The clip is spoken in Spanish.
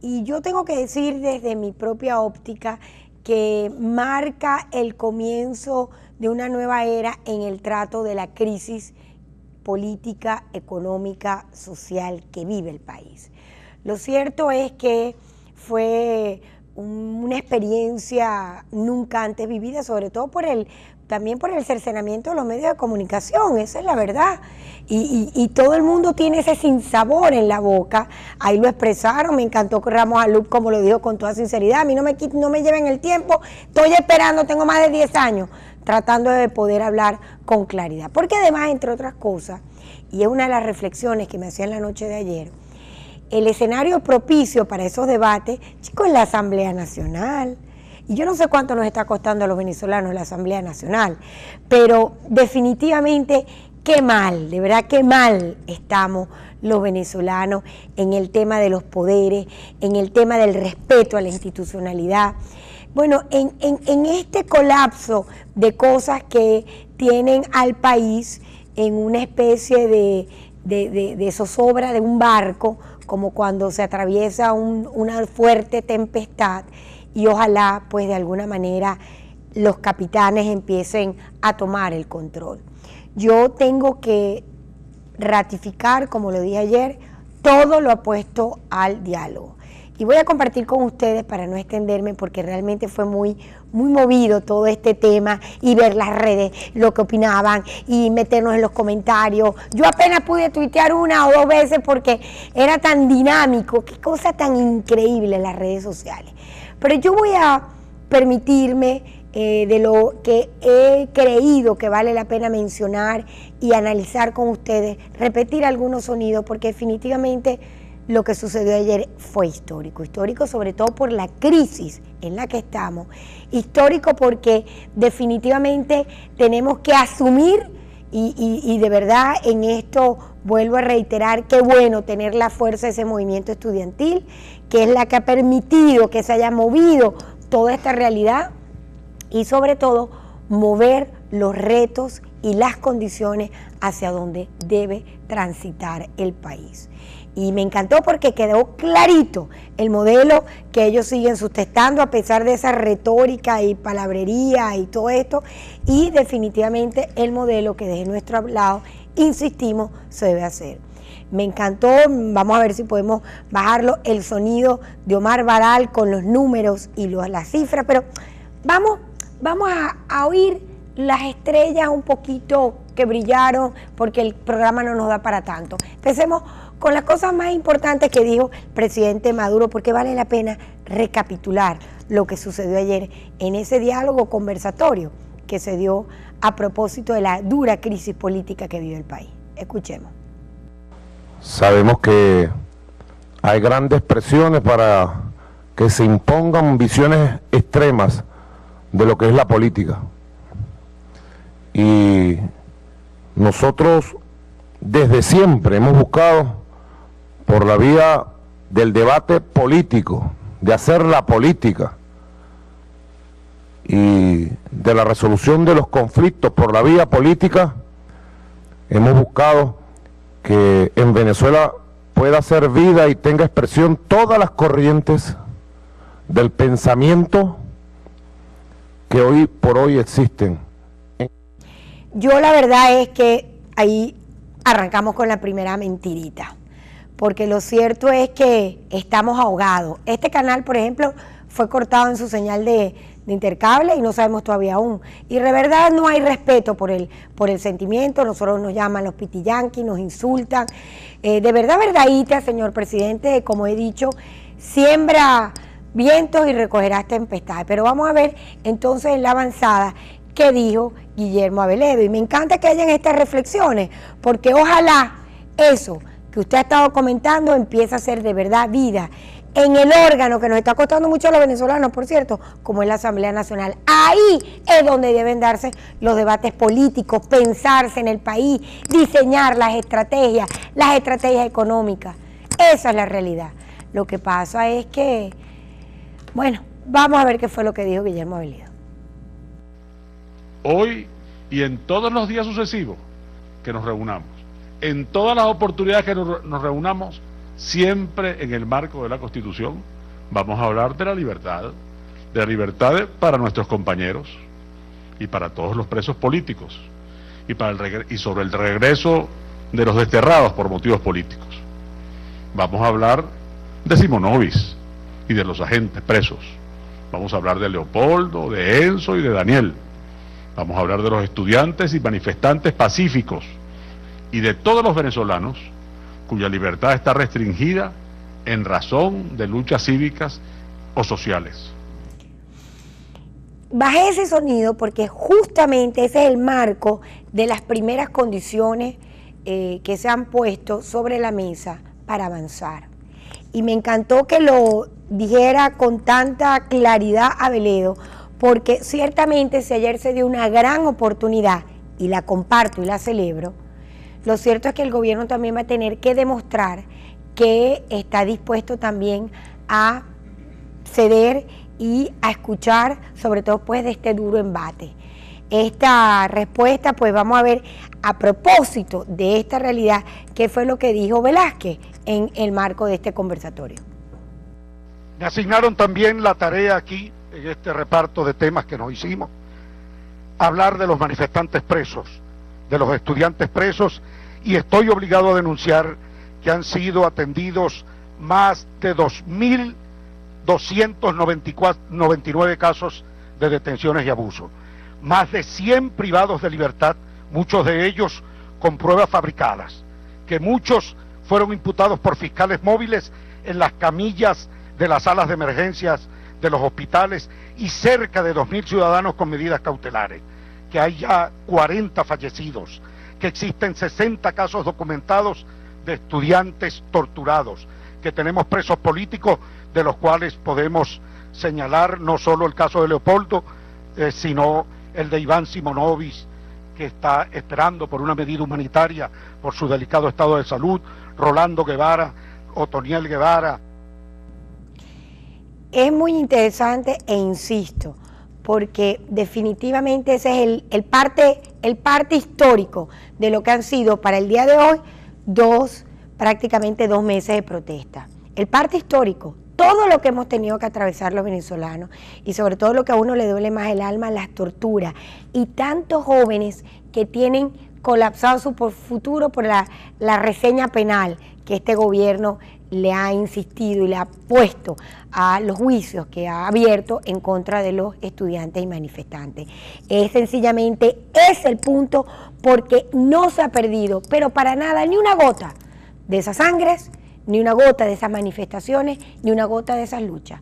Y yo tengo que decir desde mi propia óptica que marca el comienzo de una nueva era en el trato de la crisis política, económica, social que vive el país. Lo cierto es que fue una experiencia nunca antes vivida, sobre todo también por el cercenamiento de los medios de comunicación, esa es la verdad. Y todo el mundo tiene ese sinsabor en la boca, ahí lo expresaron, me encantó que Ramos Alup, como lo dijo con toda sinceridad, a mí no me lleven el tiempo, estoy esperando, tengo más de 10 años, tratando de poder hablar con claridad. Porque además, entre otras cosas, y es una de las reflexiones que me hacía en la noche de ayer, el escenario propicio para esos debates, chicos, es la Asamblea Nacional. Y yo no sé cuánto nos está costando a los venezolanos la Asamblea Nacional, pero definitivamente qué mal, de verdad qué mal estamos los venezolanos en el tema de los poderes, en el tema del respeto a la institucionalidad. Bueno, en este colapso de cosas que tienen al país en una especie de zozobra de un barco, como cuando se atraviesa una fuerte tempestad, y ojalá pues de alguna manera los capitanes empiecen a tomar el control. Yo tengo que ratificar, como lo dije ayer, todo lo apuesto al diálogo. Y voy a compartir con ustedes para no extenderme, porque realmente fue muy movido todo este tema y ver las redes, lo que opinaban y meternos en los comentarios. Yo apenas pude tuitear 1 o 2 veces porque era tan dinámico, qué cosa tan increíble en las redes sociales. Pero yo voy a permitirme de lo que he creído que vale la pena mencionar y analizar con ustedes, repetir algunos sonidos, porque definitivamente lo que sucedió ayer fue histórico sobre todo por la crisis en la que estamos, histórico porque definitivamente tenemos que asumir y de verdad en esto vuelvo a reiterar, qué bueno tener la fuerza de ese movimiento estudiantil, que es la que ha permitido que se haya movido toda esta realidad y sobre todo mover los retos y las condiciones hacia donde debe transitar el país. Y me encantó porque quedó clarito el modelo que ellos siguen sustentando a pesar de esa retórica y palabrería y todo esto, y definitivamente el modelo que desde nuestro lado, insistimos, se debe hacer. Me encantó, vamos a ver si podemos bajarlo, el sonido de Omar Baral con los números y las cifras, pero vamos a oír las estrellas un poquito que brillaron, porque el programa no nos da para tanto. Empecemos con las cosas más importantes que dijo el presidente Maduro, porque vale la pena recapitular lo que sucedió ayer en ese diálogo conversatorio que se dio a propósito de la dura crisis política que vive el país. Escuchemos. Sabemos que hay grandes presiones para que se impongan visiones extremas de lo que es la política. Y nosotros desde siempre hemos buscado por la vía del debate político, de hacer la política y de la resolución de los conflictos por la vía política, hemos buscado que en Venezuela pueda ser vida y tenga expresión todas las corrientes del pensamiento que hoy por hoy existen. Yo la verdad es que ahí arrancamos con la primera mentirita, porque lo cierto es que estamos ahogados. Este canal, por ejemplo, fue cortado en su señal de intercable y no sabemos todavía aún. Y de verdad no hay respeto por el sentimiento, nosotros nos llaman los pitiyanquis, nos insultan. De verdad, verdadita, señor presidente, como he dicho, siembra vientos y recogerás tempestades. Pero vamos a ver entonces en la avanzada qué dijo Guillermo Aveledo. Y me encanta que hayan estas reflexiones, porque ojalá eso que usted ha estado comentando empiece a ser de verdad vida en el órgano que nos está costando mucho a los venezolanos, por cierto, como es la Asamblea Nacional. Ahí es donde deben darse los debates políticos, pensarse en el país, diseñar las estrategias económicas. Esa es la realidad. Lo que pasa es que, bueno, vamos a ver qué fue lo que dijo Guillermo Aveledo. Hoy y en todos los días sucesivos que nos reunamos, en todas las oportunidades que nos reunamos, siempre en el marco de la Constitución, vamos a hablar de la libertad para nuestros compañeros y para todos los presos políticos, y sobre el regreso de los desterrados por motivos políticos. Vamos a hablar de Simonovic y de los agentes presos. Vamos a hablar de Leopoldo, de Enzo y de Daniel. Vamos a hablar de los estudiantes y manifestantes pacíficos y de todos los venezolanos cuya libertad está restringida en razón de luchas cívicas o sociales. Bajé ese sonido porque justamente ese es el marco de las primeras condiciones que se han puesto sobre la mesa para avanzar. Y me encantó que lo dijera con tanta claridad Aveledo, porque ciertamente si ayer se dio una gran oportunidad, y la comparto y la celebro, lo cierto es que el gobierno también va a tener que demostrar que está dispuesto también a ceder y a escuchar, sobre todo pues de este duro embate. Esta respuesta, pues vamos a ver a propósito de esta realidad, qué fue lo que dijo Velázquez en el marco de este conversatorio. Me asignaron también la tarea aquí, en este reparto de temas que nos hicimos, hablar de los manifestantes presos, de los estudiantes presos, y estoy obligado a denunciar que han sido atendidos más de 2.299 casos de detenciones y abusos, más de 100 privados de libertad, muchos de ellos con pruebas fabricadas, que muchos fueron imputados por fiscales móviles en las camillas de las salas de emergencias de los hospitales, y cerca de 2.000 ciudadanos con medidas cautelares, que hay ya 40 fallecidos, que existen 60 casos documentados de estudiantes torturados, que tenemos presos políticos de los cuales podemos señalar no solo el caso de Leopoldo, sino el de Iván Simonovic, que está esperando por una medida humanitaria por su delicado estado de salud, Rolando Guevara, Otoniel Guevara. Es muy interesante e insisto, porque definitivamente ese es el parte histórico de lo que han sido para el día de hoy prácticamente 2 meses de protesta. El parte histórico, todo lo que hemos tenido que atravesar los venezolanos y sobre todo lo que a uno le duele más el alma, las torturas y tantos jóvenes que tienen colapsado su futuro por la reseña penal que este gobierno le ha insistido y le ha puesto a los juicios que ha abierto en contra de los estudiantes y manifestantes. Sencillamente es el punto, porque no se ha perdido, pero para nada, ni una gota de esas sangres, ni una gota de esas manifestaciones, ni una gota de esas luchas.